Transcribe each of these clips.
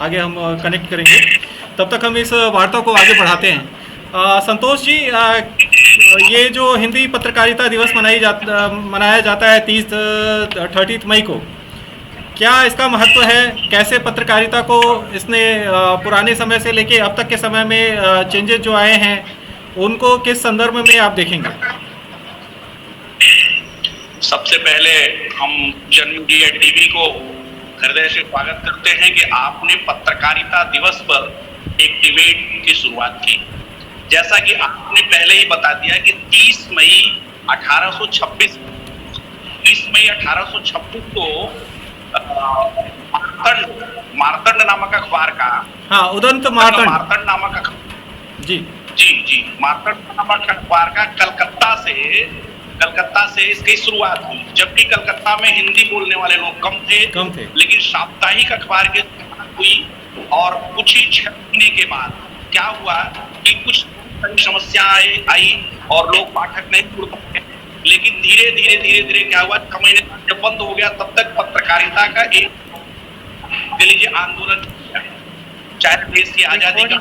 आगे हम कनेक्ट करेंगे। तब तक हम इस वार्ता को आगे बढ़ाते हैं। संतोष जी, ये जो हिंदी पत्रकारिता दिवस मनाया जाता है 30 मई को, क्या इसका महत्व है? कैसे पत्रकारिता को इसने पुराने समय से लेके अब तक के समय में चेंजेस जो आए हैं उनको किस संदर्भ में आप देखेंगे? सबसे पहले हम जन मीडिया टीवी को हृदय से स्वागत करते हैं कि आपने पत्रकारिता दिवस पर एक डिबेट की शुरुआत की। जैसा कि आपने पहले ही बता दिया कि 30 मई 1826 को मार्तंड नामक अखबार का, हाँ, उदंत मार्तंड नामक जी मार्तंड नामक अखबार का कलकत्ता से इसकी शुरुआत हुई। जबकि कलकत्ता में हिंदी बोलने वाले लोग कम थे। लेकिन साप्ताहिक अखबार की शुरुआत हुई और कुछ ही 6 महीने के बाद क्या हुआ कि कुछ समस्याएं आई और लोग पाठक नहीं जुड़ पाए। लेकिन धीरे धीरे क्या हुआ, 6 महीने जब बंद हो गया तब तक पत्रकारिता का एक आंदोलन, चाहे देश की आजादी का।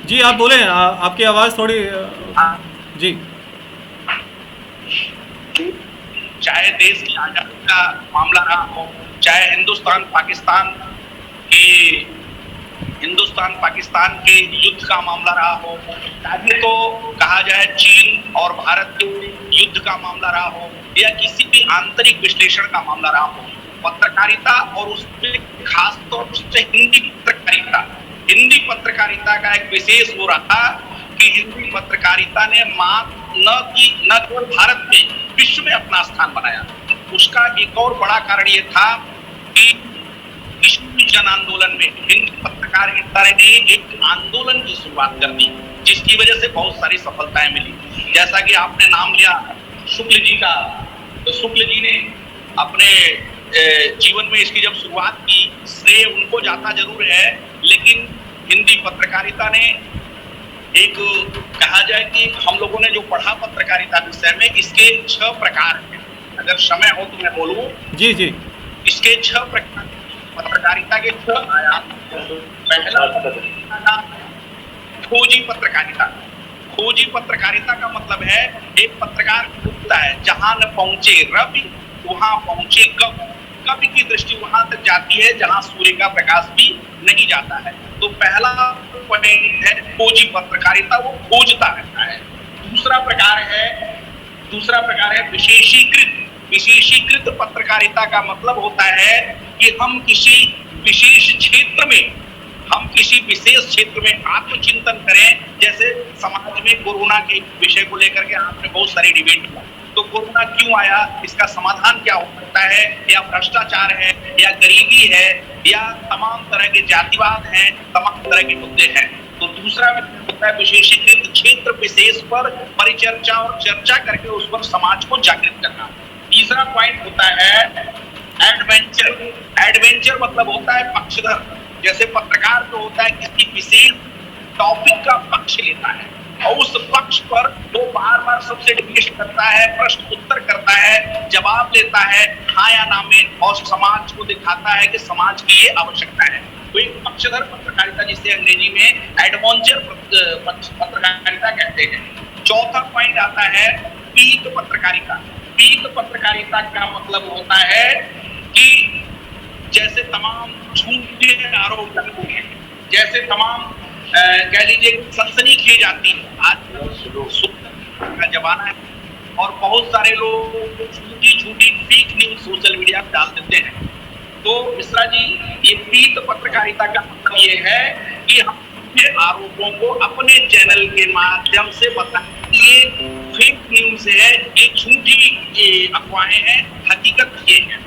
जी आप बोले, आपकी आवाज थोड़ी जी। चाहे देश की आजादी का मामला रहा हो, चाहे हिंदुस्तान पाकिस्तान के युद्ध का मामला रहा हो, चाहे तो कहा जाए चीन और भारत के युद्ध का मामला रहा हो, या किसी भी आंतरिक विश्लेषण का मामला रहा हो, पत्रकारिता और उसमें खास तौर से हिंदी पत्रकारिता का एक विशेष वो रहा कि हिंदी पत्रकारिता ने न केवल भारत में, विश्व में अपना स्थान बनाया। उसका एक और बड़ा कारण ये था कि जन आंदोलन में हिंदी पत्रकारिता ने एक आंदोलन की शुरुआत कर दी, जिसकी वजह से बहुत सारी सफलताएं मिली। जैसा कि आपने नाम लिया शुक्ल जी का, तो शुक्ल जी ने अपने जीवन में इसकी जब शुरुआत की, श्रेय उनको जाता जरूर है, लेकिन हिंदी पत्रकारिता ने एक, कहा जाए कि हम लोगों ने जो पढ़ा पत्रकारिता विषय में, इसके 6 प्रकार हैं। अगर समय हो तो मैं बोलूं। जी इसके 6 प्रकार, पत्रकारिता के 6 आयाम। पहला खोजी पत्रकारिता। खोजी पत्रकारिता का मतलब है एक पत्रकार ढूंढता है, जहां न पहुंचे रवि वहां पहुंचे कवि की दृष्टि वहां तक जाती है जहां सूर्य का प्रकाश भी नहीं जाता है। तो पहला पॉइंट है खोजी पत्रकारिता, वो खोजता रहता है। दूसरा प्रकार है विशेषीकृत पत्रकारिता का मतलब होता है कि हम किसी विशेष क्षेत्र में आत्मचिंतन करें। जैसे समाज में कोरोना के विषय को लेकर के आपने बहुत सारी डिबेट किया, तो कोरोना क्यों आया, इसका समाधान क्या हो सकता है, या भ्रष्टाचार है, या गरीबी है, या तमाम तरह के जातिवाद हैं, तमाम तरह के मुद्दे हैं। तो दूसरा होता है विशेषीकृत क्षेत्र विशेष पर परिचर्चा और चर्चा करके उस पर समाज को जागृत करना। तीसरा पॉइंट होता है एडवेंचर मतलब होता है पक्षधर। जैसे पत्रकार जो होता है किसी विशेष टॉपिक का पक्ष लेता है और उस पक्ष पर वो बार सबसे डिस्कशन करता है, प्रश्न उत्तर करता है, जवाब लेता है हाँ या ना में, और समाज को दिखाता है कि समाज की ये आवश्यकता है। तो एक पक्षधर पत्रकारिता, जिसे अंग्रेजी में एडवेंचर पत्रकारिता कहते हैं। चौथा पॉइंट आता है पीत पत्रकारिता। पीत पत्रकारिता का मतलब होता है कि जैसे तमाम झूठे आरोप लगते हैं, जैसे तमाम कह लीजिए सनसनीखेज आती है। आज का जमाना है और बहुत सारे लोग झूठी फेक न्यूज सोशल मीडिया पर डाल देते हैं। तो मिश्रा जी, ये पीत पत्रकारिता का मतलब ये है कि हम आरोपों को अपने चैनल के माध्यम से बताएं ये फेक न्यूज है, ये झूठी अफवाहें हैं, हकीकत ये है।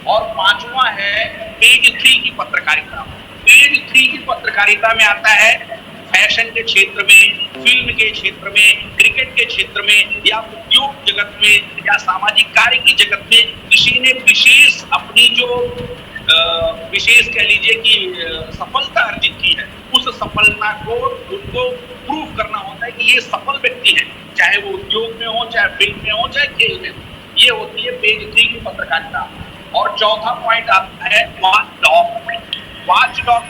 और 5वां है पेज 3 की पत्रकारिता। पेज 3 की पत्रकारिता में आता है फैशन के क्षेत्र में, फिल्म के क्षेत्र में, क्रिकेट के क्षेत्र में, या उद्योग जगत में, या सामाजिक कार्य की जगत में किसी ने विशेष अपनी जो विशेष कह लीजिए कि सफलता अर्जित की है, उस सफलता को उनको प्रूव करना होता है कि ये सफल व्यक्ति है, चाहे वो उद्योग में हो, चाहे फिल्म में हो, चाहे खेल में हो। ये होती है पेज 3 की पत्रकारिता। और चौथा पॉइंट आता है वॉच डॉग। वॉच डॉग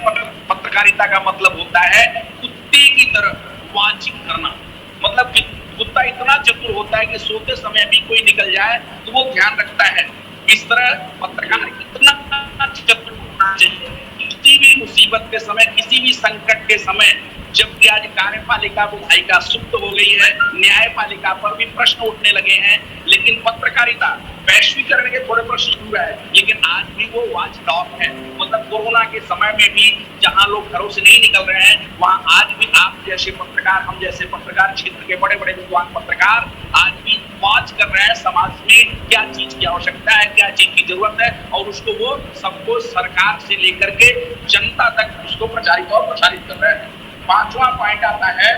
पत्रकारिता का मतलब होता है कुत्ते की तरह वाचिंग करना। मतलब कि कुत्ता इतना चतुर होता है कि सोते समय भी कोई निकल जाए तो वो ध्यान रखता है। इस तरह पत्रकार इतना चतुर होना चाहिए किसी भी मुसीबत के समय, किसी भी संकट के समय। जबकि आज कार्यपालिका विधायिका सुप्त हो गई है, न्यायपालिका पर भी प्रश्न उठने लगे हैं, लेकिन पत्रकारिता वैश्वीकरण के थोड़े प्रश्न दूर है, लेकिन आज भी वो वॉच डॉग है। मतलब कोरोना के समय में भी जहां लोग घरों से नहीं निकल रहे हैं, वहां आज भी आप जैसे पत्रकार, हम जैसे पत्रकार, क्षेत्र के बड़े बड़े विद्वान पत्रकार आज भी वॉच कर रहे हैं समाज में क्या चीज की आवश्यकता है, क्या चीज की जरूरत है, और उसको वो सबको सरकार से लेकर के जनता तक उसको प्रचारित और प्रसारित कर रहे हैं। पांचवा पॉइंट आता है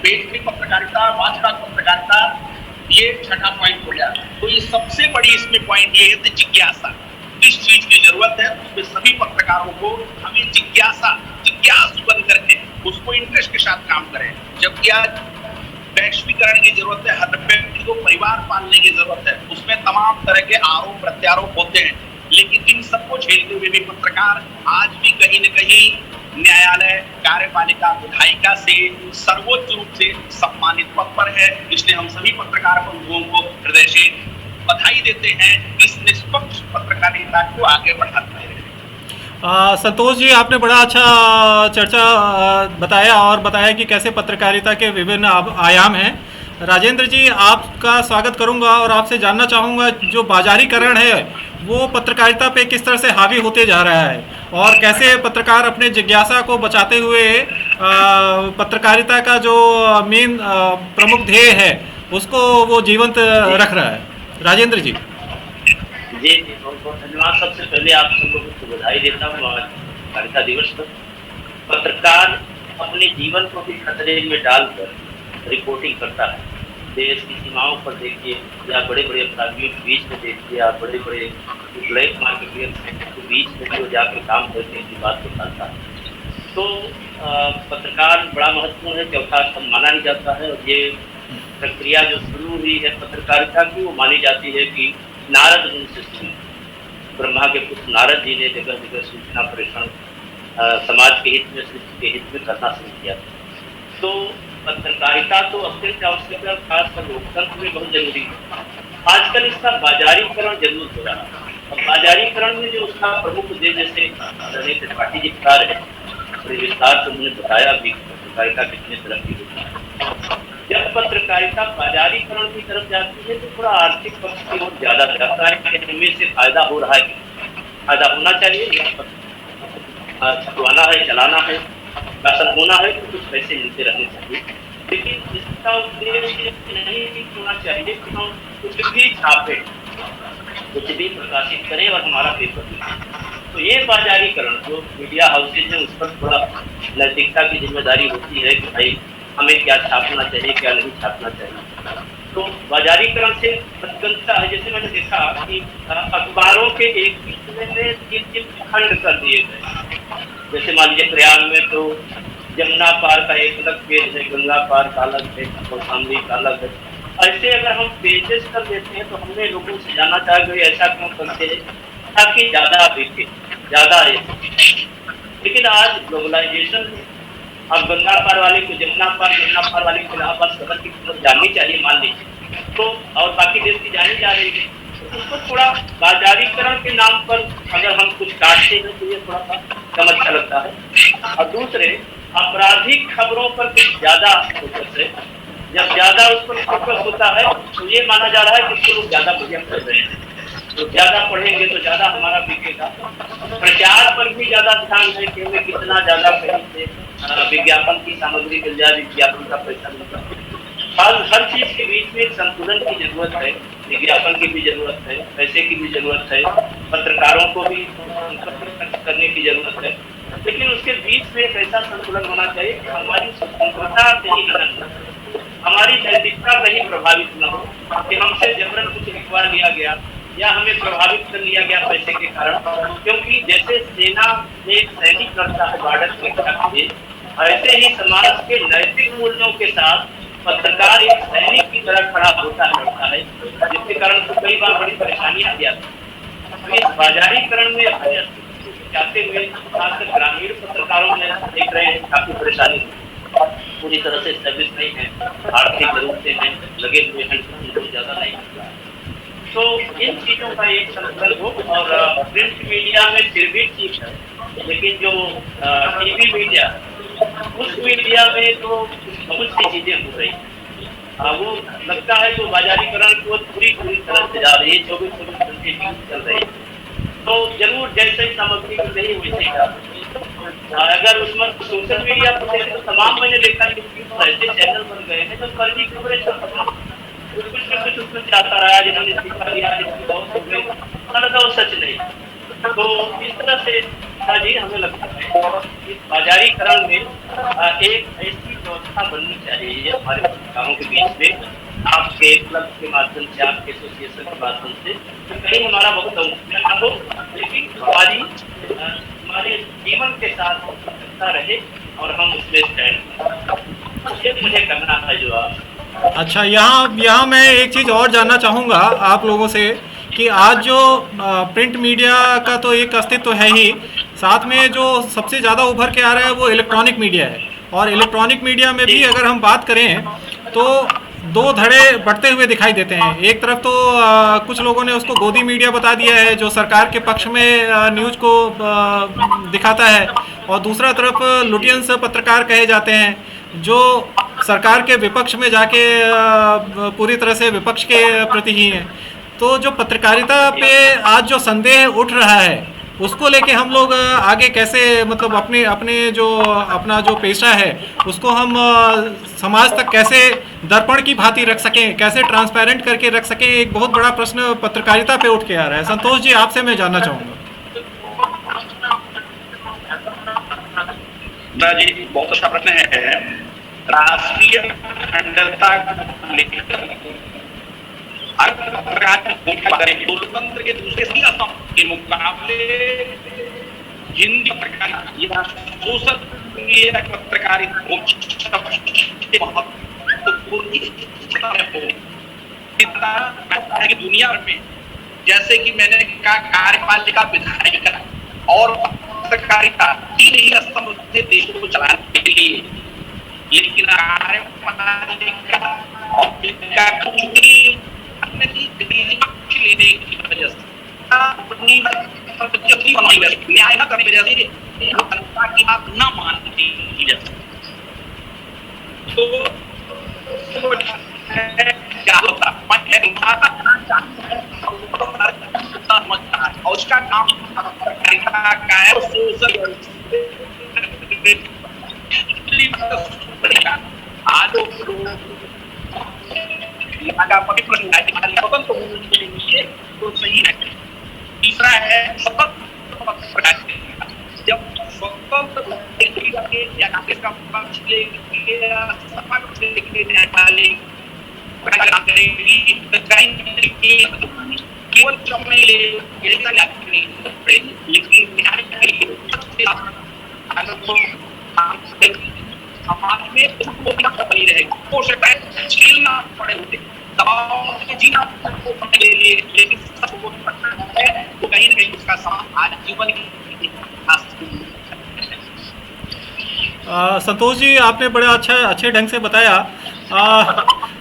पेज की पत्रकारिता, वाचडॉग पत्रकारिता। ये छठा पॉइंट हो गया। तो ये सबसे बड़ी इसमें पॉइंट ये है जिज्ञासा। किस चीज की जरूरत है उसमें सभी पत्रकारों को हमें जिज्ञासु बन करके उसको इंटरेस्ट के साथ काम करें। जबकि आज वैश्वीकरण की जरूरत है, हर व्यक्ति को परिवार पालने की जरूरत है, उसमें तमाम तरह के आरोप प्रत्यारोप होते हैं, लेकिन इन सबको झेलते हुए भी पत्रकार आज भी कहीं न कहीं न्यायालय, कार्यपालिका, विधायिका से सर्वोच्च रूप से सम्मानित पद पर है। इसलिए हम सभी पत्रकार बंधुओं को हृदय से बधाई देते हैं, इस निष्पक्ष पत्रकारिता को आगे बढ़ाते हैं। संतोष जी, आपने बड़ा अच्छा चर्चा बताया और बताया कि कैसे पत्रकारिता के विभिन्न आयाम हैं। राजेंद्र जी, आपका स्वागत करूंगा और आपसे जानना चाहूँगा जो बाजारीकरण है वो पत्रकारिता पे किस तरह से हावी होते जा रहा है और कैसे पत्रकार अपने जिज्ञासा को बचाते हुए पत्रकारिता का जो मेन प्रमुख ध्येय है उसको वो जीवंत रख रहा है। राजेंद्र जी। जी बहुत बहुत धन्यवाद। सबसे पहले आप सब लोगों को बधाई देता हूँ आज पत्रकारिता दिवस पर। पत्रकार अपने जीवन को भी खतरे में डालकर रिपोर्टिंग करता है। देश की सीमाओं पर देखिए, या बड़े बड़े अपराधियों के बीच में देखिए, या बड़े बड़े ब्लैक मार्केटियर्स के बीच में भी वो जाकर काम करके की बात बताता है। तो पत्रकार बड़ा महत्वपूर्ण है, चौथा स्तंभ माना ही जाता है। और ये प्रक्रिया जो शुरू हुई है पत्रकारिता की, वो मानी जाती है कि नारद मुनि से शुरू। ब्रह्मा के पुत्र नारद जी ने जगह जगह सूचना प्रेषण समाज के हित में, सृष्टि के हित में करना शुरू किया। तो पत्रकारिता तो अत्यंत आवश्यक है, खासकर लोकतंत्र में बहुत जरूरी है। आजकल इसका बाजारीकरण जरूर हो रहा है। और बाजारीकरण में जो उसका प्रमुख उद्देश्य, जैसे रमेश त्रिपाठी जी बता रहे, बड़े विस्तार से उन्होंने बताया भी पत्रकारिता कितने तरह की होती है। जब पत्रकारिता बाजारीकरण की तरफ जाती है तो थोड़ा आर्थिक पक्ष की ओर ज्यादा जाता है कि हमें से फायदा हो रहा है, फायदा होना चाहिए, छपवाना है, चलाना है, शासन होना है तो कुछ पैसे मिलते रहने चाहिए। लेकिन इसका उद्देश्य नहीं होना चाहिए कि हम कुछ भी छापे, कुछ भी प्रकाशित करें और हमारा पेपर लिखें। तो ये बाजारीकरण जो मीडिया हाउसेज है उस पर थोड़ा नैतिकता की जिम्मेदारी होती है कि भाई हमें क्या छापना चाहिए, क्या नहीं छापना चाहिए। तो बाजारीकरण से प्रतिबद्धता है। जैसे मैंने देखा कि अखबारों के एक ही में 3 खंड कर दिए गए। जैसे मान लीजिए प्रयाग में तो जमुना पार का एक अलग पेज है, गंगा पार का अलग है, कौशाम्बी का अलग है। ऐसे अगर हम पेजेस कर देते हैं तो हमने लोगों से जानना चाहिए ऐसा क्यों करते हैं ताकि ज़्यादा बिके, ज़्यादा है। लेकिन आज ग्लोबलाइजेशन, अब गंगा पार वाले को जमुना पार वाले को इलाहाबाद खबर की खबर जाननी चाहिए मान लीजिए, तो और बाकी देश की जानी जा रही है। उसको थोड़ा बाजारीकरण के नाम पर अगर हम कुछ काटते हैं तो ये थोड़ा सा कम अच्छा लगता है। और दूसरे आपराधिक खबरों पर कुछ ज्यादा फोकस है। जब ज्यादा उस पर फोकस होता है तो ये माना जा रहा है कि इसको लोग ज्यादा बढ़िया कर रहे हैं, तो ज्यादा पढ़ेंगे तो ज्यादा हमारा बिकेगा। प्रचार पर भी ज्यादा ध्यान है कि हमें कितना ज्यादा कहीं से विज्ञापन की सामग्री मिल जाए, विज्ञापन का पैसा मिल जाए। हर चीज के बीच में संतुलन की जरूरत है। विज्ञापन की भी जरूरत है, पैसे की भी जरूरत है, पत्रकारों को भी करने की जरूरत है। लेकिन उसके बीच में एक ऐसा संतुलन होना चाहिए कि हमारी स्वतंत्रता कहीं हनन न हो, हमारी नैतिकता कहीं प्रभावित न हो कि हमसे जबरन कुछ लिखवा लिया गया या हमें प्रभावित कर लिया गया पैसे के कारण। क्योंकि जैसे सेना में एक सैनिक करता है बॉर्डर की रक्षा के लिए, ऐसे ही समाज के नैतिक मूल्यों के साथ पत्रकार एक सैनिक की तरह खड़ा होता है, जिसके कारण तो कई बार बड़ी परेशानियां भी आती हैं। तो इस बाजारीकरण में अपने अस्तित्व को जाते हुए खासकर ग्रामीण पत्रकारों में देख रहे हैं काफी परेशानी पूरी तरह से स्टेब्लिश नहीं है, आर्थिक जरूरत से लगे हुए हैं, बहुत ज्यादा नहीं होता है। तो इन चीजों का एक संकल्प हो, और प्रिंट मीडिया में फिर भी ठीक है, लेकिन जो टीवी मीडिया, उस मीडिया में तो बहुत सी चीजें हो रही हैं। वो लगता है जो बाजारीकरण को पूरी तरह से जा रही है, 24 घंटे न्यूज चल रही है। तो जरूर जैसे सामग्री मिल रही है वैसे ही जा रही है। अगर उसमें सोशल मीडिया पर देखें तो तमाम मैंने देखा है कि ऐसे चैनल बन गए हैं जो फर्जी कवरेज करते हैं, कुछ न कुछ उसमें जाता रहा, जिन्होंने सिखा दिया, जिसकी बहुत हो गई, हालांकि वो सच नहीं। तो इस तरह से जी हमें लगता है इस बाजारीकरण में एक ऐसी व्यवस्था बननी चाहिए हमारे पत्रकारों के बीच में, आपके क्लब के माध्यम से, आपके एसोसिएशन के माध्यम से, कहीं हमारा बहुत अवसर न हो, लेकिन हमारे जीवन के साथ चलता रहे और हम उसमें स्टैंड, ये मुझे करना है जो आप। अच्छा, यहाँ मैं एक चीज़ और जानना चाहूँगा आप लोगों से कि आज जो प्रिंट मीडिया का तो एक अस्तित्व है ही, साथ में जो सबसे ज़्यादा उभर के आ रहा है वो इलेक्ट्रॉनिक मीडिया है। और इलेक्ट्रॉनिक मीडिया में भी अगर हम बात करें तो दो धड़े बढ़ते हुए दिखाई देते हैं। एक तरफ तो कुछ लोगों ने उसको गोदी मीडिया बता दिया है, जो सरकार के पक्ष में न्यूज़ को दिखाता है, और दूसरा तरफ लुटियंस पत्रकार कहे जाते हैं, जो सरकार के विपक्ष में जाके पूरी तरह से विपक्ष के प्रति ही हैं। तो जो पत्रकारिता पे आज जो संदेह उठ रहा है, उसको लेके हम लोग आगे कैसे, मतलब अपना जो पेशा है उसको हम समाज तक कैसे दर्पण की भांति रख सकें, कैसे ट्रांसपेरेंट करके रख सकें, एक बहुत बड़ा प्रश्न पत्रकारिता पे उठ के आ रहा है। संतोष जी, आपसे मैं जानना चाहूँगा। जी, बहुत अच्छा प्रश्न है। राष्ट्रीय अखंडता लोकतंत्र के दूसरे स्तंभ के मुकाबले हिंदी पत्रकारिता, सोशल मीडिया पत्रकारिता दुनिया में, जैसे कि मैंने कहा, कार्यपालिका, विधायिका और पत्रकारिता तीन ही स्तंभ से देश को चलाने के लिए, लेकिन कार्यपालिका और लेने की वजह से न्याय न करने की वजह से जनता की बात न मानने की वजह से, तो क्या होता और उसका काम का है सोशल आज तो सही है। तीसरा है स्वतंत्र, जब स्वतंत्र का पक्ष केवल समाज में बनी रहेगी, हो सकता है झेलना पड़े उसे, दबाव में जीना ले लिए, लेकिन सबको पता है वो कहीं न कहीं उसका समाज आज जीवन संतोष जी, आपने बड़े अच्छे ढंग से बताया।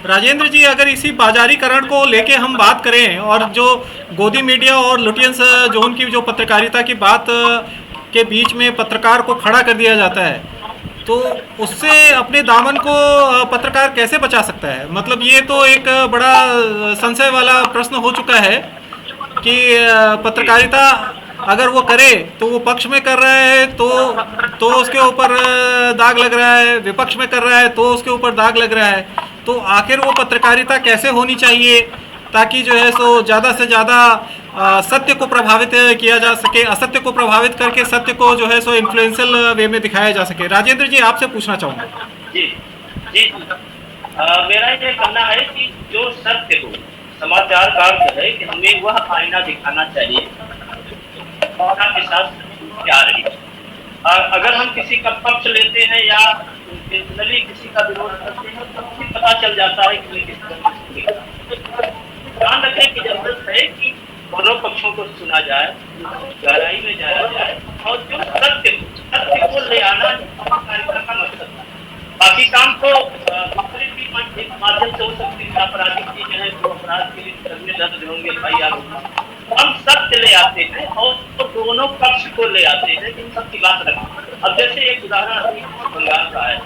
राजेंद्र जी, अगर इसी बाजारीकरण को लेके हम बात करें, और जो गोदी मीडिया और लुटियंस जोन की जो पत्रकारिता की बात के बीच में पत्रकार को खड़ा कर दिया जाता है, तो उससे अपने दामन को पत्रकार कैसे बचा सकता है? मतलब ये तो एक बड़ा संशय वाला प्रश्न हो चुका है कि पत्रकारिता अगर वो करे तो वो पक्ष में कर रहा है तो उसके ऊपर दाग लग रहा है, विपक्ष में कर रहा है तो उसके ऊपर दाग लग रहा है। तो आखिर वो पत्रकारिता कैसे होनी चाहिए ताकि जो है सो ज़्यादा से ज़्यादा सत्य को प्रभावित किया जा सके, असत्य को प्रभावित करके सत्य को जो है सो इन्फ्लुएंशियल वे में दिखाया जा सके। राजेंद्र जी, आपसे पूछना चाहूँगा। जी जी, मेरा ये कहना है कि जो सत्य हो, समाचार का अर्थ है कि हमें वह आईना दिखाना चाहिए के साथ क्या रही। अगर हम किसी का पक्ष लेते हैं या इंटेंशनली किसी का विरोध करते हैं तो हमें पता चल जाता है कि वे किस तरह से लिखा। ध्यान रखने की जरूरत है कि दोनों पक्षों को सुना जाए, गहराई में जाया जाए और जो सत्य को ले आना पत्रकारिता का मकसद है। बाकी काम तो दूसरे भी माध्यम से हो सकती है, आपराधिक चीजें हैं तो अपराध के लिए करने दर्ज होंगे भाई आप, हम सत्य ले आते हैं और तो दोनों पक्ष को ले आते हैं, इन सब की बात रखें। अब जैसे एक उदाहरण अभी बंगाल का है,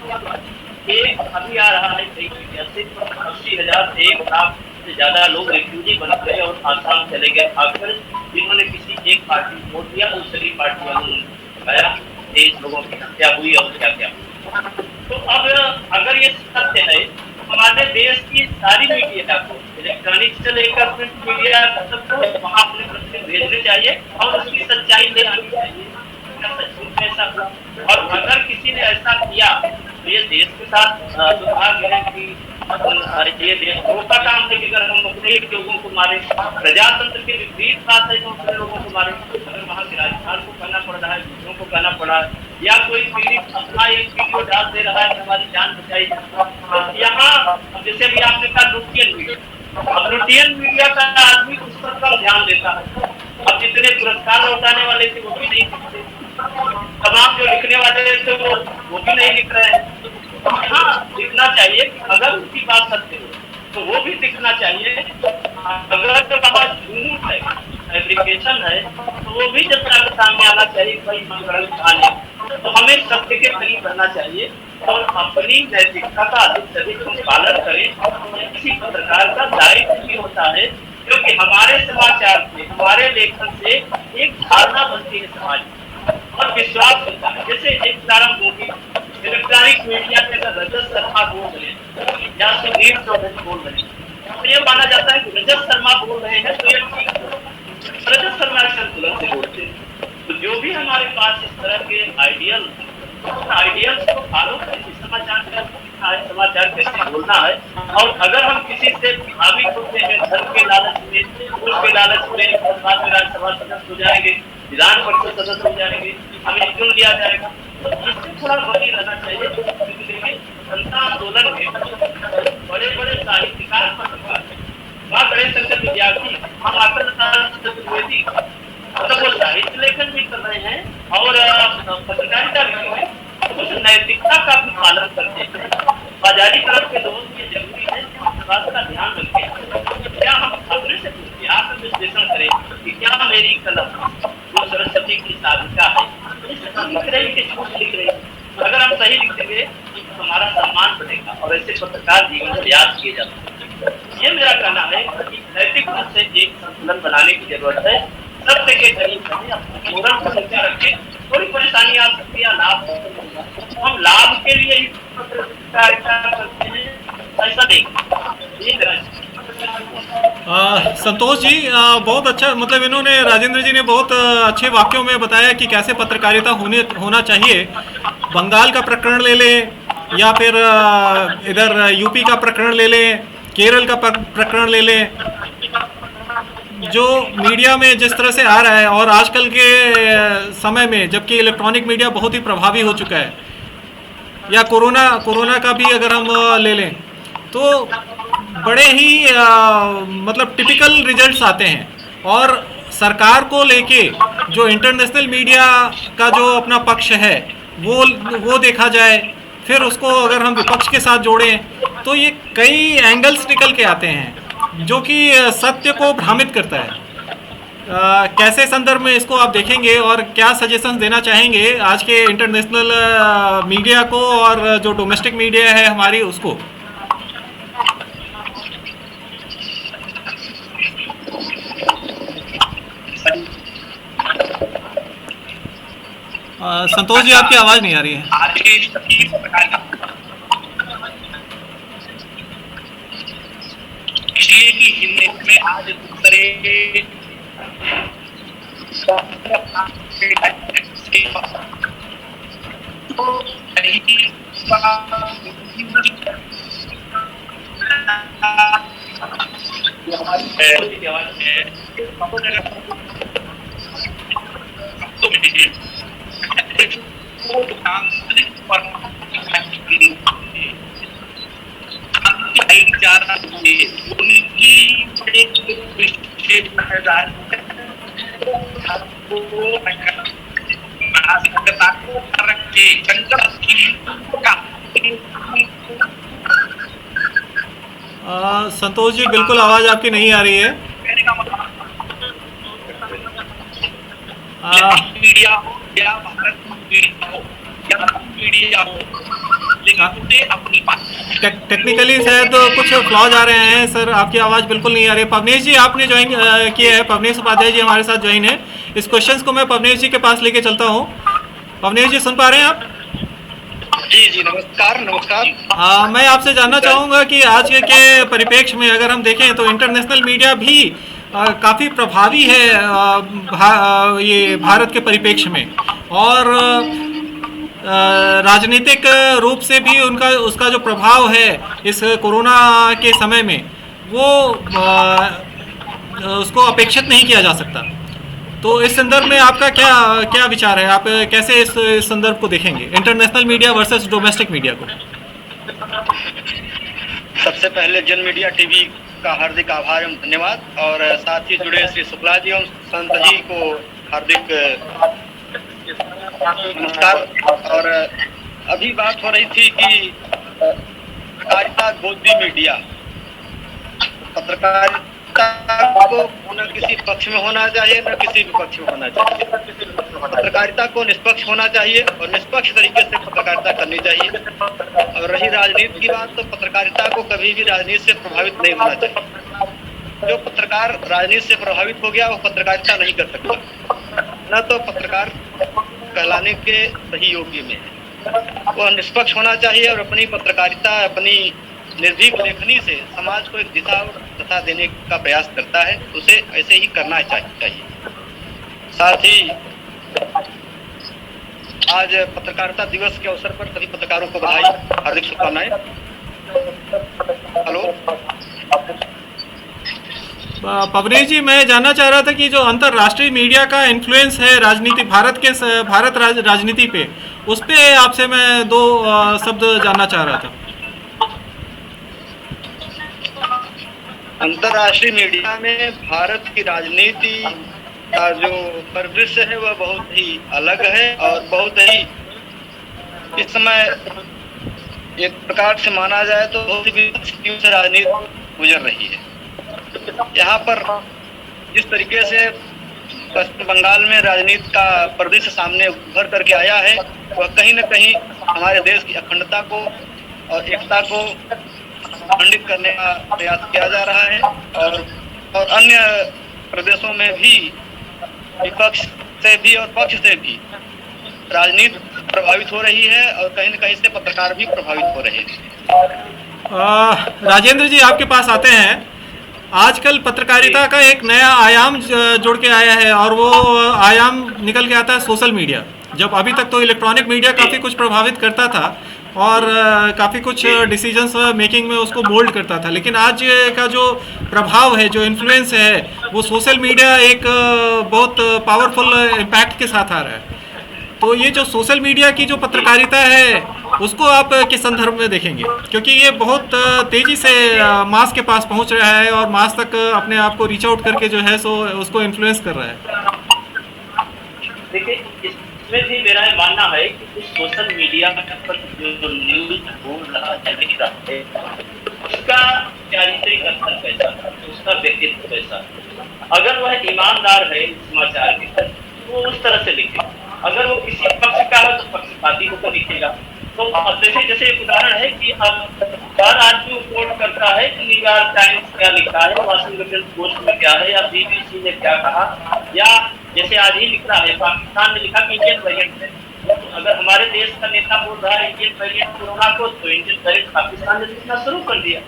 एक अभी आ रहा है कई मीडिया से 80,000 से 1 लाख से ज्यादा लोग रिफ्यूजी बन गए और आसाम चले गए आकर, जिन्होंने किसी एक पार्टी को वोट दिया, दूसरी पार्टी वालों ने बताया 23 लोगों की हत्या हुई और क्या क्या। तो अब अगर ये सत्य है, हमारे देश की सारी मीडिया को, इलेक्ट्रॉनिक से लेकर प्रिंट मीडिया तक को वहाँ अपने प्रश्न भेजने चाहिए और उसकी सच्चाई ले आनी चाहिए, ऐसा। और अगर किसी ने ऐसा किया तो ये देश के साथ दुर्भाग्य है कि ये देशद्रोह का काम है कि अगर हम अपने लोगों को मारे, प्रजातंत्र के विपरीत बात है तो अपने लोगों को मारे। अगर वहाँ के राज्यपाल को कहना पड़ रहा है, दूसरों को कहना पड़ा है, या कोई पीड़ित अपना एक वीडियो डाल दे रहा है कि हमारी जान बचाई, यहाँ जैसे भी आपने कहा रूटीन मीडिया, अब रूटीन मीडिया का आदमी उस पर कम ध्यान देता है। अब जितने पुरस्कार लौटाने वाले थे वो भी नहीं लिखते, तमाम जो लिखने वाले थे वो भी नहीं लिख रहे हैं। हाँ, लिखना चाहिए कि अगर उसकी बात सत्य हो तो वो भी लिखना चाहिए, अगर तो बात झूठ है, फैब्रिकेशन है, तो वो भी जनता के सामने आना चाहिए भाई मनगढ़ंत कहानी। तो हमें सत्य के करीब रहना चाहिए और अपनी नैतिकता का अधिक से अधिक हम पालन करें। किसी पत्रकार का दायित्व भी होता है, क्योंकि हमारे समाचार से, हमारे लेखन से एक धारणा बनती है समाज और विश्वास होता है। जैसे एक उदाहरण होगी, इलेक्ट्रॉनिक मीडिया के अगर रजत शर्मा बोल रहे या सुधीर चौधरी बोल रहे हैं तो ये माना जाता है कि रजत शर्मा बोल रहे हैं तो ये ठीक है। रजत शर्मा संतुलन से बोलते हैं। तो जो भी हमारे पास इस तरह के आइडियल्स को फॉलो करें, समाचार क्या है, समाचार कैसे बोलना है। और अगर हम किसी से प्रभावित होते हैं धन के लालच में, उसके लालच में, बाद में राज्यसभा सदस्य हो जाएंगे, विधान परिषद सदस्य हो जाएंगे, हमें चुन लिया जाएगा, तो इससे थोड़ा बड़ी रहना चाहिए। क्योंकि जनता आंदोलन में बड़े बड़े साहित्यकार पत्रकार, वहाँ गणेश शंकर विद्यार्थी, हम आकर चतुर्वेदी, मतलब वो साहित्य लेखन भी कर रहे हैं और पत्रकारिता भी कर रहे हैं, कुछ नैतिकता का भी पालन करते हैं। बाजारी तरफ के लोगों की जरूरी है इस बात का ध्यान रखें। क्या हम अपने से पूछे, आत्मविश्लेषण करें कि क्या मेरी कलम जो सरस्वती की साधिका है लिख रही कि झूठ लिख रही। अगर हम सही लिखेंगे तो हमारा सम्मान बढ़ेगा और ऐसे पत्रकार जीवन में याद किए जाते हैं। ये मेरा कहना है कि नैतिक रूप से एक संतुलन बनाने की जरूरत है। सत्य के करीब रहें, अपने मोरल को नीचा रखें। थोड़ी परेशानी आ सकती है, लाभ तो हम लाभ के लिए ही पत्रकारिता करते हैं, ऐसा नहीं। ये मेरा संतोष जी बहुत अच्छा, मतलब इन्होंने, राजेंद्र जी ने बहुत अच्छे वाक्यों में बताया कि कैसे पत्रकारिता होना चाहिए। बंगाल का प्रकरण ले लें या फिर इधर यूपी का प्रकरण ले लें, केरल का प्रकरण ले लें, जो मीडिया में जिस तरह से आ रहा है और आजकल के समय में जबकि इलेक्ट्रॉनिक मीडिया बहुत ही प्रभावी हो चुका है, या कोरोना का भी अगर हम ले लें तो बड़े ही मतलब टिपिकल रिजल्ट्स आते हैं। और सरकार को लेके जो इंटरनेशनल मीडिया का जो अपना पक्ष है वो देखा जाए, फिर उसको अगर हम विपक्ष के साथ जोड़ें तो ये कई एंगल्स निकल के आते हैं जो कि सत्य को भ्रामित करता है। कैसे संदर्भ में इसको आप देखेंगे और क्या सजेशंस देना चाहेंगे आज के इंटरनेशनल मीडिया को और जो डोमेस्टिक मीडिया है हमारी उसको? संतोष जी आपकी आवाज नहीं आ रही है। आज के सभी इसलिए कि हिंदी में आज दूसरे जाना चाहिए, उनकी एक संतोष जी बिल्कुल आवाज़ आपकी नहीं आ रही है। मीडिया हो या भारत मीडिया हो या मीडिया हो, लेकिन उसे अपनी बात टेक्निकली शायद कुछ फ्लॉज आ रहे हैं सर, आपकी आवाज़ बिल्कुल नहीं आ रही है। पवनेश जी आपने ज्वाइन किया है, पवनेश उपाध्याय जी हमारे साथ ज्वाइन है। इस क्वेश्चंस को मैं पवनेश जी के पास लेके चलता हूँ। पवनेश जी सुन पा रहे हैं आप? जी जी नमस्कार नमस्कार। मैं आपसे जानना चाहूँगा कि आज के परिप्रेक्ष्य में अगर हम देखें तो इंटरनेशनल मीडिया भी काफ़ी प्रभावी है ये भारत के परिप्रेक्ष्य में, और राजनीतिक रूप से भी उसका जो प्रभाव है इस कोरोना के समय में वो उसको अपेक्षित नहीं किया जा सकता। तो इस संदर्भ में आपका क्या विचार है? आप कैसे इस संदर्भ को देखेंगे, international media versus domestic media को? सबसे पहले जन मीडिया टीवी का हार्दिक आभार एवं धन्यवाद, और साथ ही जुड़े श्री शुक्ला जी एवं संत जी को हार्दिक नमस्कार। और अभी बात हो रही थी कि पत्रकारिता गोदी मीडिया, पत्रकारिता को न किसी पक्ष में होना चाहिए न किसी विपक्ष में होना चाहिए। पत्रकारिता को निष्पक्ष होना चाहिए और निष्पक्ष तरीके से पत्रकारिता करनी चाहिए। और रही राजनीति की बात, तो पत्रकारिता को कभी भी राजनीति से प्रभावित नहीं होना चाहिए। जो पत्रकार राजनीति से प्रभावित हो गया वो पत्रकारिता नहीं कर सकता, न तो पत्रकार कहलाने के सही योग्य में है। वह निष्पक्ष होना चाहिए और अपनी पत्रकारिता, अपनी निर्भीक लेखनी से समाज को एक दिशा और दशा देने का प्रयास करता है, उसे ऐसे ही करना चाहिए। साथ ही आज पत्रकारिता दिवस के अवसर पर सभी पत्रकारों को बधाई, हार्दिक शुभकामनाएं। हेलो पवनेश जी, मैं जानना चाह रहा था कि जो अंतर्राष्ट्रीय मीडिया का इन्फ्लुएंस है राजनीति भारत राजनीति पे, उस पे आपसे मैं दो शब्द जानना चाह रहा था। अंतर्राष्ट्रीय मीडिया में भारत की राजनीति का जो परिदृश्य है वह बहुत ही अलग है और बहुत ही इस समय एक प्रकार से माना जाए तो बहुत ही परिस्थितियों से राजनीति गुजर रही है। यहाँ पर जिस तरीके से पश्चिम बंगाल में राजनीति का परिदृश्य सामने उभर करके आया है, वह कहीं न कहीं हमारे देश की अखंडता को और एकता को खंडित करने का प्रयास किया जा रहा है। और अन्य प्रदेशों में भी विपक्ष से भी और पक्ष से भी राजनीति प्रभावित हो रही है और कहीं न कहीं से पत्रकार भी प्रभावित हो रहे हैं। राजेंद्र जी आपके पास आते हैं। आजकल पत्रकारिता का एक नया आयाम जुड़ के आया है और वो आयाम निकल के आता है सोशल मीडिया। जब अभी तक तो इलेक्ट्रॉनिक मीडिया काफ़ी कुछ प्रभावित करता था और काफ़ी कुछ डिसीजंस मेकिंग में उसको मोल्ड करता था, लेकिन आज का जो प्रभाव है, जो इन्फ्लुएंस है, वो सोशल मीडिया एक बहुत पावरफुल इम्पैक्ट के साथ आ रहा है। तो ये जो सोशल मीडिया की जो पत्रकारिता है उसको आप किस संदर्भ में देखेंगे? क्योंकि ये बहुत तेज़ी से मास के पास पहुंच रहा है और मास तक अपने आप को रीच आउट करके जो है सो उसको इन्फ्लुएंस कर रहा है। देखिए, इसमें भी मेरा ये मानना है कि सोशल मीडिया पर जो न्यूज बोल रहा है उसका चारित्रिक असर कैसा था, उसका व्यक्तित्व कैसा। अगर वह ईमानदार है समाचार के साथ तो वो उस तरह से लिखे, अगर वो किसी पक्ष का है तो पक्षपाती होकर लिखेगा। तो जैसे एक उदाहरण है कि अब हर आदमी रिपोर्ट करता है कि न्यूयॉर्क टाइम्स क्या लिखा है, वाशिंगटन पोस्ट में क्या है, या BBC ने क्या कहा, या जैसे आज ही लिख रहा है पाकिस्तान ने लिखा कि इंडियन वेरिएंट है। तो अगर हमारे देश का नेता बोल रहा है इंडियन वेरिएंट कोरोना को, तो इंडियन वेरिएंट पाकिस्तान ने लिखना शुरू कर दिया।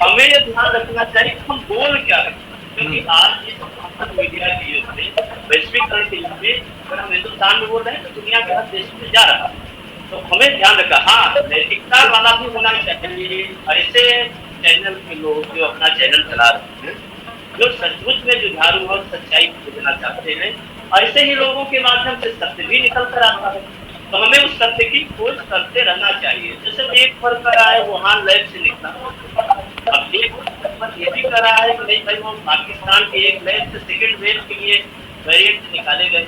हमें ये ध्यान रखना चाहिए कि हम बोल क्या रहे, क्योंकि आज इस मीडिया के युग में, वैश्वीकरण के युग में, अगर हम हिंदुस्तान में बोल रहे हैं तो दुनिया के हर देश में जा रहा है। तो हमें ध्यान रखा, हाँ नैतिकता वाला भी होना चाहिए। ऐसे चैनल के लोग जो अपना चैनल चला रहे हैं, जो सचमुच में जुझारू और सच्चाई को देना चाहते हैं, ऐसे ही लोगों के माध्यम से सत्य भी निकल कर आता है। तो हमें उस सत्य की खोज करते रहना चाहिए। जैसे एक पर कर रहा है वुहान लैब से निकला, अब एक पर ये भी कर रहा है कि नहीं भाई वो पाकिस्तान के एक लैब से सेकेंड वेव के लिए वेरिएंट निकाले गए,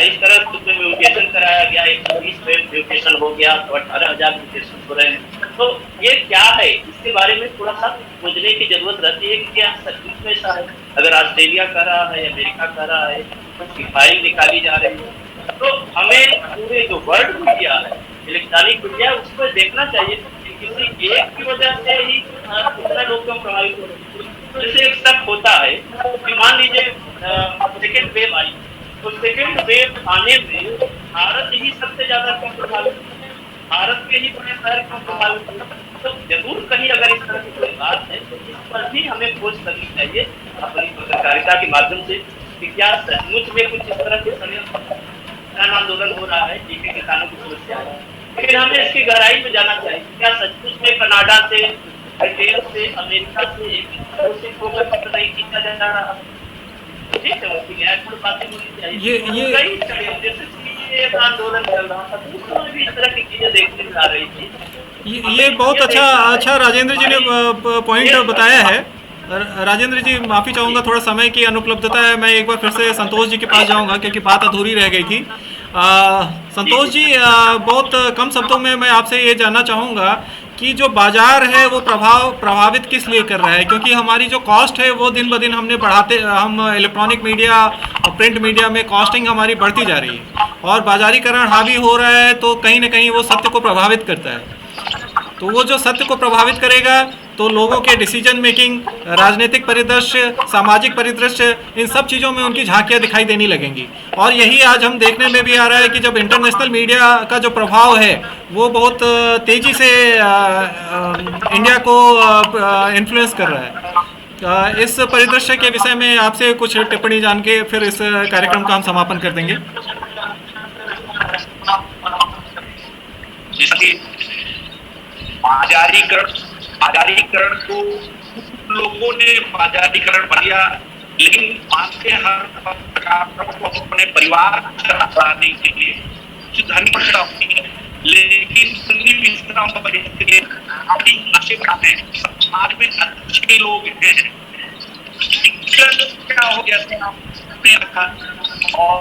इस तरह उसमें म्यूटेशन कराया गया, 120 म्यूटेशन हो गया, तो 18,000 म्यूटेशन हो रहे हैं। तो ये क्या है, इसके बारे में थोड़ा सा खोजने की जरूरत रहती है कि क्या सचमुच में ऐसा है। अगर ऑस्ट्रेलिया कर रहा है, अमेरिका कर रहा है, उसकी फाइल निकाली जा रही है, तो हमें पूरे जो वर्ल्ड मीडिया है, इलेक्ट्रॉनिक मीडिया, उसको देखना चाहिए कि किसी एक की वजह से ही कितना लोग कम प्रभावित हो रहे हैं। जैसे एक शक होता है कि मान लीजिए सेकेंड वेव आई, तो सेकेंड वेव आने में भारत ही सबसे ज्यादा क्यों प्रभावित, भारत के ही बड़े शहर क्यों प्रभावित हुए। तो जरूर कहीं अगर इस तरह की कोई बात है तो इस पर भी हमें खोज करनी चाहिए अपनी पत्रकारिता के माध्यम से कि क्या सचमुच में कुछ इस तरह के किसान आंदोलन हो रहा है, जिसके किसानों की समस्या है। लेकिन हमें इसकी गहराई में जाना चाहिए, क्या सचमुच में कनाडा से, ब्रिटेन से, अमेरिका से होकर पत्र नहीं खींचा जा रहा। ठीक है, बातें होनी चाहिए। कई जैसे एक आंदोलन चल रहा था, उसमें भी इस तरह की चीजें देखने में आ रही थी। ये बहुत अच्छा राजेंद्र जी ने पॉइंट बताया है। राजेंद्र जी, माफ़ी चाहूँगा, थोड़ा समय की अनुपलब्धता है, मैं एक बार फिर से संतोष जी के पास जाऊँगा क्योंकि बात अधूरी रह गई थी। संतोष जी, बहुत कम शब्दों में मैं आपसे ये जानना चाहूँगा कि जो बाजार है वो प्रभावित किस लिए कर रहा है, क्योंकि हमारी जो कॉस्ट है वो दिन ब दिन हम इलेक्ट्रॉनिक मीडिया और प्रिंट मीडिया में कॉस्टिंग हमारी बढ़ती जा रही है और बाजारीकरण हावी हो रहा है, तो कहीं ना कहीं वो सत्य को प्रभावित करता है। तो वो जो सत्य को प्रभावित करेगा तो लोगों के डिसीजन मेकिंग, राजनीतिक परिदृश्य, सामाजिक परिदृश्य, इन सब चीज़ों में उनकी झांकियाँ दिखाई देने लगेंगी। और यही आज हम देखने में भी आ रहा है कि जब इंटरनेशनल मीडिया का जो प्रभाव है वो बहुत तेज़ी से इंडिया को इन्फ्लुएंस कर रहा है। इस परिदृश्य के विषय में आपसे कुछ टिप्पणी जान के फिर इस कार्यक्रम का हम समापन कर देंगे। बाजारीकरण तो लोगों ने बाजारीकरण बढ़िया, लेकिन मानते हर पत्रकारों को अपने परिवार चलाने के लिए कुछ धन होती, लेकिन समाज में अच्छे लोग हैं, क्या हो गया और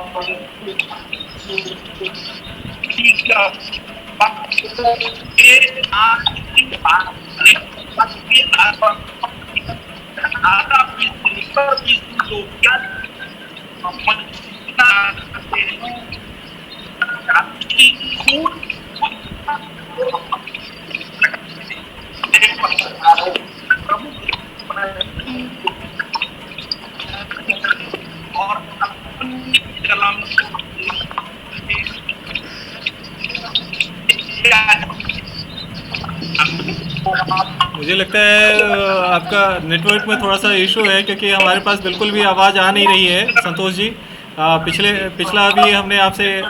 मुझे लगता है आपका नेटवर्क में थोड़ा सा इशू है क्योंकि हमारे पास बिल्कुल भी आवाज़ आ नहीं रही है। संतोष जी, पिछला भी हमने आपसे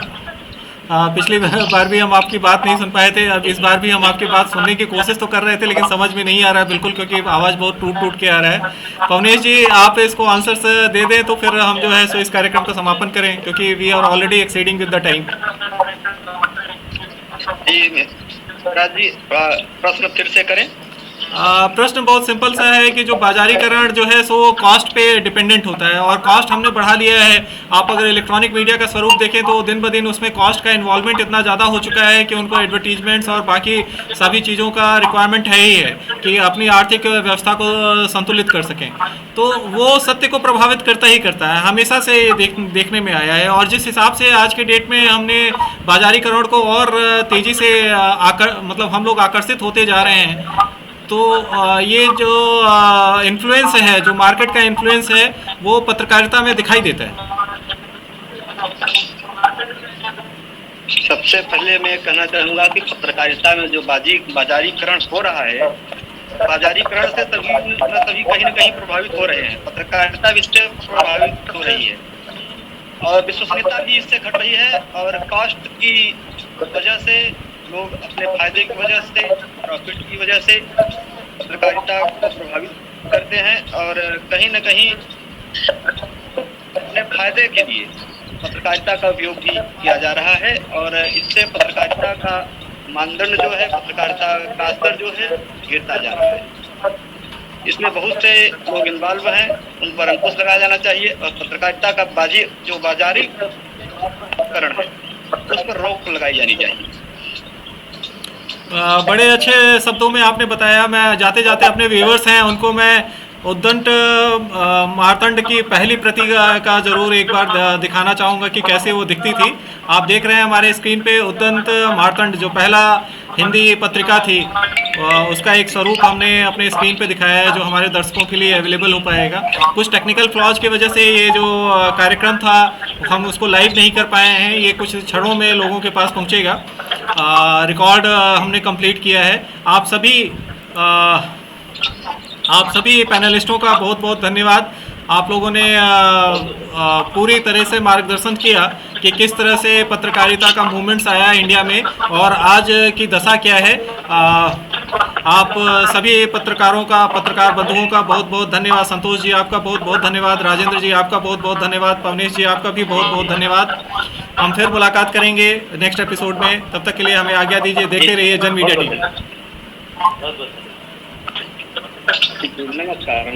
पिछली बार भी हम आपकी बात नहीं सुन पाए थे, अब इस बार भी हम आपकी बात सुनने की कोशिश तो कर रहे थे लेकिन समझ में नहीं आ रहा है बिल्कुल, क्योंकि आवाज़ बहुत टूट के आ रहा है। पवनेश जी, आप इसको आंसर्स दे दें तो फिर हम जो है सो इस कार्यक्रम का समापन करें, क्योंकि we are already exceeding with the time. जी, प्रश्न फिर से करें। प्रश्न बहुत सिंपल सा है कि जो बाजारीकरण जो है सो कॉस्ट पे डिपेंडेंट होता है और कॉस्ट हमने बढ़ा लिया है। आप अगर इलेक्ट्रॉनिक मीडिया का स्वरूप देखें तो दिन ब दिन उसमें कॉस्ट का इन्वॉल्वमेंट इतना ज़्यादा हो चुका है कि उनको एडवर्टीजमेंट्स और बाकी सभी चीज़ों का रिक्वायरमेंट है ही है कि अपनी आर्थिक व्यवस्था को संतुलित कर सकें। तो वो सत्य को प्रभावित करता ही करता है, हमेशा से देखने में आया है। और जिस हिसाब से आज के डेट में हमने बाजारीकरण को और तेज़ी से मतलब हम लोग आकर्षित होते जा रहे हैं, तो ये जो इन्फ्लुएंस है, जो मार्केट का इन्फ्लुएंस है, वो पत्रकारिता में दिखाई देता है। सबसे पहले मैं कहना चाहूँगा कि पत्रकारिता में जो बाजारीकरण हो रहा है, बाजारीकरण से सभी कहीं न कहीं प्रभावित हो रहे हैं, पत्रकारिता भी इससे प्रभावित हो रही है और विश्वसनीयता भी इससे घट रही है। और कॉस्ट की वजह से लोग अपने फायदे की वजह से, प्रॉफिट की वजह से पत्रकारिता को प्रभावित करते हैं और कहीं न कहीं अपने फायदे के लिए पत्रकारिता का उपयोग भी किया जा रहा है और इससे पत्रकारिता का मानदंड जो है, पत्रकारिता का स्तर जो है गिरता जा रहा है। इसमें बहुत से लोग इन्वॉल्व हैं, उन पर अंकुश लगाया जाना चाहिए और पत्रकारिता का बाजारीकरण है उस पर रोक लगाई जानी चाहिए। बड़े अच्छे शब्दों में आपने बताया। मैं जाते जाते अपने व्यूवर्स हैं उनको मैं उद्दंड मार्तंड की पहली प्रति का जरूर एक बार दिखाना चाहूँगा कि कैसे वो दिखती थी। आप देख रहे हैं हमारे स्क्रीन पे उद्दंड मार्तंड जो पहला हिंदी पत्रिका थी, उसका एक स्वरूप हमने अपने स्क्रीन पे दिखाया है जो हमारे दर्शकों के लिए अवेलेबल हो पाएगा। कुछ टेक्निकल फ्लॉज की वजह से ये जो कार्यक्रम था हम उसको लाइव नहीं कर पाए हैं, ये कुछ क्षणों में लोगों के पास पहुँचेगा। रिकॉर्ड हमने कंप्लीट किया है। आप सभी पैनलिस्टों का बहुत बहुत धन्यवाद। आप लोगों ने पूरी तरह से मार्गदर्शन किया कि किस तरह से पत्रकारिता का मूवमेंट्स आया इंडिया में और आज की दशा क्या है। आप सभी पत्रकारों का, पत्रकार बंधुओं का बहुत बहुत धन्यवाद। संतोष जी आपका बहुत बहुत धन्यवाद। राजेंद्र जी आपका बहुत बहुत धन्यवाद। पवनेश जी आपका भी बहुत बहुत धन्यवाद। हम फिर मुलाकात करेंगे नेक्स्ट एपिसोड में। तब तक के लिए हमें आज्ञा दीजिए। देखते रहिए जन मीडिया टीवी। नमस्कार।